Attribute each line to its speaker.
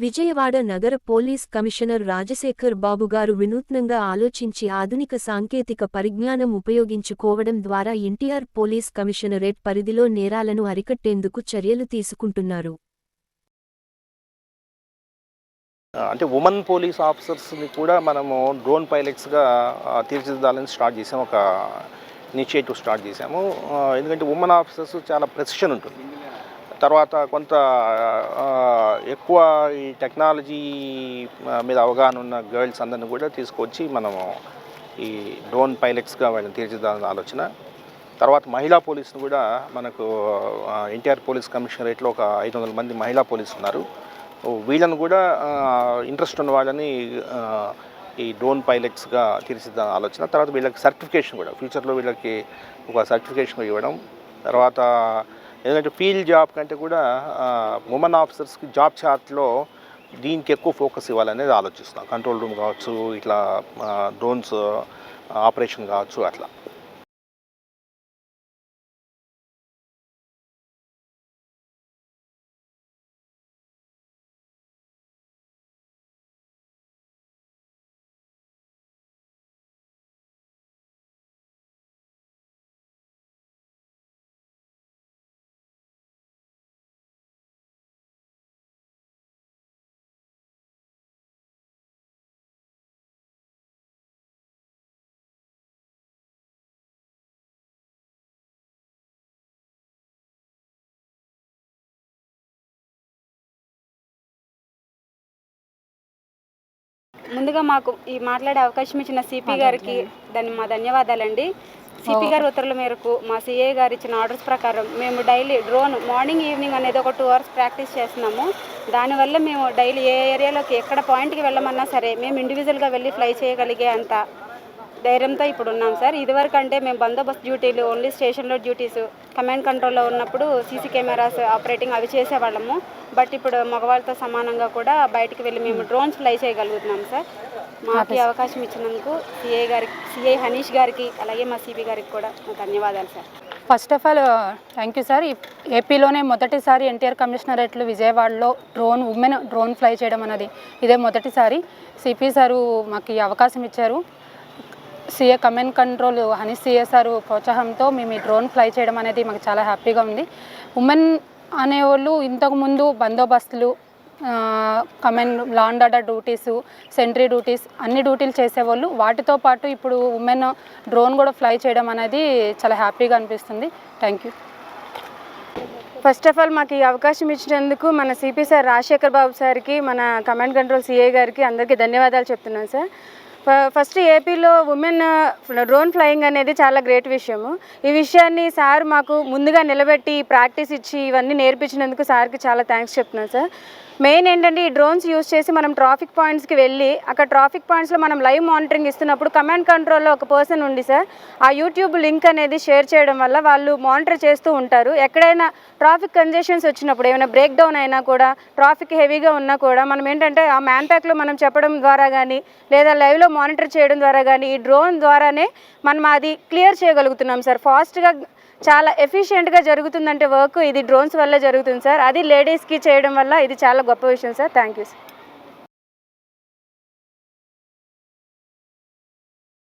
Speaker 1: విజయవాడ నగర police commissioner Rajasekhar బాబు గారు వినూత్నంగా ఆలోచించి ఆధునిక సాంకేతిక పరిజ్ఞానం ఉపయోగించుకోవడం ద్వారా ఎన్టీఆర్ పోలీస్ కమిషనరేట్ పరిధిలో నేరాలను అరికట్టేందుకు చర్యలు తీసుకుంటున్నారు.
Speaker 2: అంటే ఉమెన్ పోలీస్ ఆఫీసర్స్ని కూడా మనము డ్రోన్ పైలట్స్గా తీర్చిదిద్దాలని స్టార్ట్ చేసాము. ఒక ఇనిషియేటివ్ స్టార్ట్ చేసాము. ఎందుకంటే ఉమెన్ ఆఫీసర్స్ చాలా ప్రెసిషన్ ఉంటుంది. తర్వాత కొంత ఎక్కువ ఈ టెక్నాలజీ మీద అవగాహన ఉన్న గర్ల్స్ అందరిని కూడా తీసుకొచ్చి మనము ఈ డ్రోన్ పైలట్స్గా వాళ్ళని తీర్చిదిద్దాలని ఆలోచన. తర్వాత మహిళా పోలీసును కూడా మనకు ఎన్టీఆర్ పోలీస్ కమిషనరేట్లో ఒక 500 మంది మహిళా పోలీసు ఉన్నారు. వీళ్ళను కూడా ఇంట్రెస్ట్ ఉన్న వాళ్ళని ఈ డ్రోన్ పైలట్స్గా తీర్చిదిద్దాలని ఆలోచన. తర్వాత వీళ్ళకి సర్టిఫికేషన్ కూడా ఫ్యూచర్లో వీళ్ళకి ఒక సర్టిఫికేషన్ ఇవ్వడం. తర్వాత ఎందుకంటే ఫీల్డ్ జాబ్ కంటే కూడా ఉమెన్ ఆఫీసర్స్కి జాబ్ చార్ట్లో దీనికి ఎక్కువ ఫోకస్ ఇవ్వాలనేది ఆలోచిస్తున్నాం. కంట్రోల్ రూమ్ కావచ్చు, ఇట్లా డ్రోన్స్ ఆపరేషన్ కావచ్చు, అట్లా.
Speaker 3: ముందుగా మాకు ఈ మాట్లాడే అవకాశం ఇచ్చిన సిపి గారికి మా ధన్యవాదాలండి. సిపి గారి ఉత్తర్వుల మేరకు మా సిఐ గారు ఇచ్చిన ఆర్డర్స్ ప్రకారం మేము డైలీ డ్రోన్ మార్నింగ్ ఈవినింగ్ అనేది ఒక 2 hours ప్రాక్టీస్ చేస్తున్నాము. దానివల్ల మేము డైలీ ఏ ఏరియాలోకి ఎక్కడ పాయింట్కి వెళ్ళమన్నా సరే మేము ఇండివిజువల్గా వెళ్ళి ఫ్లై చేయగలిగే అంత ధైర్యంతో ఇప్పుడు ఉన్నాం సార్. ఇదివరకు అంటే మేము బందోబస్తు డ్యూటీలు, ఓన్లీ స్టేషన్లో డ్యూటీస్, కమాండ్ కంట్రోల్లో ఉన్నప్పుడు సీసీ కెమెరాస్ ఆపరేటింగ్ అవి చేసేవాళ్ళము. బట్ ఇప్పుడు మగవాళ్ళతో సమానంగా కూడా బయటికి వెళ్ళి మేము డ్రోన్స్ ఫ్లై చేయగలుగుతున్నాం సార్. మాకు అవకాశం ఇచ్చినందుకు సిఐ హనీష్ గారికి అలాగే మా సిపి గారికి కూడా ధన్యవాదాలు sir.
Speaker 4: First of all thank you sir. ఏపీలోనే మొదటిసారి ఎన్టీఆర్ కమిషనరేట్లు విజయవాడలో ఉమెన్ డ్రోన్ ఫ్లై చేయడం అనేది ఇదే మొదటిసారి. సిపి సారు మాకు ఈ అవకాశం ఇచ్చారు. CA command control Hanish CA sir ప్రోత్సాహంతో మేము ఈ డ్రోన్ ఫ్లై చేయడం అనేది మాకు చాలా హ్యాపీగా ఉంది. ఉమెన్ అనేవాళ్ళు ఇంతకుముందు బందోబస్తులు, command law and order duties, sentry duties అన్ని డ్యూటీలు చేసేవాళ్ళు. వాటితో పాటు ఇప్పుడు ఉమెన్ డ్రోన్ కూడా ఫ్లై చేయడం అనేది చాలా హ్యాపీగా అనిపిస్తుంది. Thank you.
Speaker 3: First of all మాకు ఈ అవకాశం ఇచ్చినందుకు మన సిపి సార్ రాజశేఖర్ బాబు సార్కి, మన కమాండ్ కంట్రోల్ సిఐ గారికి అందరికీ ధన్యవాదాలు చెప్తున్నాను సార్. ఫస్ట్ ఏపీలో ఉమెన్ డ్రోన్ ఫ్లయింగ్ అనేది చాలా గ్రేట్ విషయము. ఈ విషయాన్ని సార్ మాకు ముందుగా నిలబెట్టి ప్రాక్టీస్ ఇచ్చి ఇవన్నీ నేర్పించినందుకు సార్కి చాలా థ్యాంక్స్ చెప్తున్నాను సార్. మెయిన్ ఏంటంటే ఈ డ్రోన్స్ యూజ్ చేసి మనం ట్రాఫిక్ పాయింట్స్కి వెళ్ళి అక్కడ ట్రాఫిక్ పాయింట్స్లో మనం లైవ్ మానిటరింగ్ ఇస్తున్నప్పుడు కమాండ్ కంట్రోల్లో ఒక పర్సన్ ఉండి సార్ ఆ యూట్యూబ్ లింక్ అనేది షేర్ చేయడం వల్ల వాళ్ళు మానిటర్ చేస్తూ ఉంటారు. ఎక్కడైనా ట్రాఫిక్ కంజెషన్స్ వచ్చినప్పుడు, ఏమైనా బ్రేక్ డౌన్ అయినా కూడా, ట్రాఫిక్ హెవీగా ఉన్నా కూడా మనం ఏంటంటే ఆ మ్యాన్ ప్యాక్లో మనం చెప్పడం ద్వారా కానీ లేదా లైవ్లో మానిటర్ చేయడం ద్వారా కానీ ఈ డ్రోన్ ద్వారానే మనం అది క్లియర్ చేయగలుగుతున్నాం సార్. ఫాస్ట్గా చాలా ఎఫిషియెంట్గా జరుగుతుందంటే వర్క్ ఇది డ్రోన్స్ వల్ల జరుగుతుంది సార్. అది లేడీస్కి చేయడం వల్ల ఇది చాలా గొప్ప విషయం సార్. Thank you sir.